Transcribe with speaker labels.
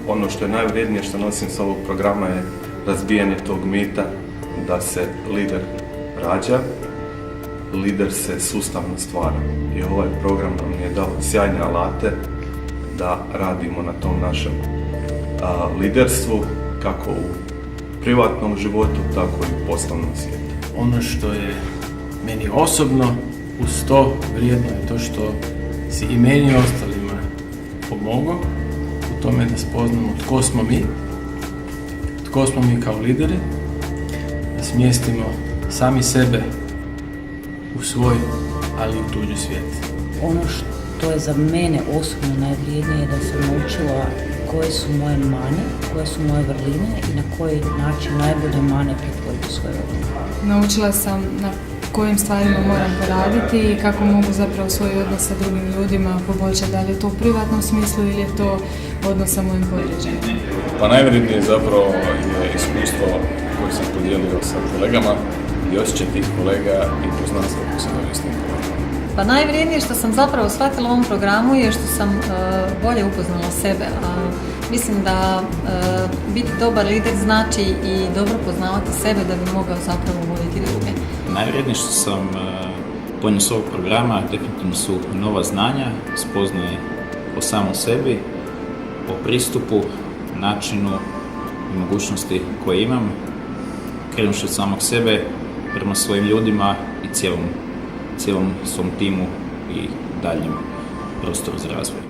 Speaker 1: ono što je najvrijednije što nosim s ovog programa je razbijanje tog mita da se lider rađa, lider se sustavno stvara. I ovaj program nam je dao sjajne alate da radimo na tom našem liderstvu, kako u privatnom životu, tako i u poslovnom svijetu.
Speaker 2: Ono što je meni osobno uz to vrijedno je to što si i meni i ostalima pomogao u tome da spoznamo tko smo mi kao lideri, da smjestimo sami sebe u svoj, ali i u tuđi svijet.
Speaker 3: Ono što je za mene osobno najvrijednije je da sam naučila koje su moje mane, koje su moje vrline i na koji način najbolje mane pretvoriti u svoje vrline.
Speaker 4: Naučila sam na kojim stvarima moram poraditi i kako mogu zapravo svoj odnos sa drugim ljudima poboljšati, da li je to u privatnom smislu ili je to odnos sa mojim podređenim.
Speaker 5: Pa najvrednije zapravo je iskustvo koje sam podijelio sa kolegama i osjećaj tih kolega i poznanstvo koje sam dobio s tim kolegama.
Speaker 6: Pa najvrijednije što sam zapravo shvatila u ovom programu je što sam bolje upoznala sebe. Mislim da biti dobar lider znači i dobro poznavati sebe da bi mogao zapravo voditi druge.
Speaker 7: Najvrijednije što sam ponio s ovog programa definitivno su nova znanja, spoznaje o samom sebi, o pristupu, načinu i mogućnosti koje imam, krenuši od samog sebe prema svojim ljudima i cijelom svom timu i daljem prostoru za razvoj.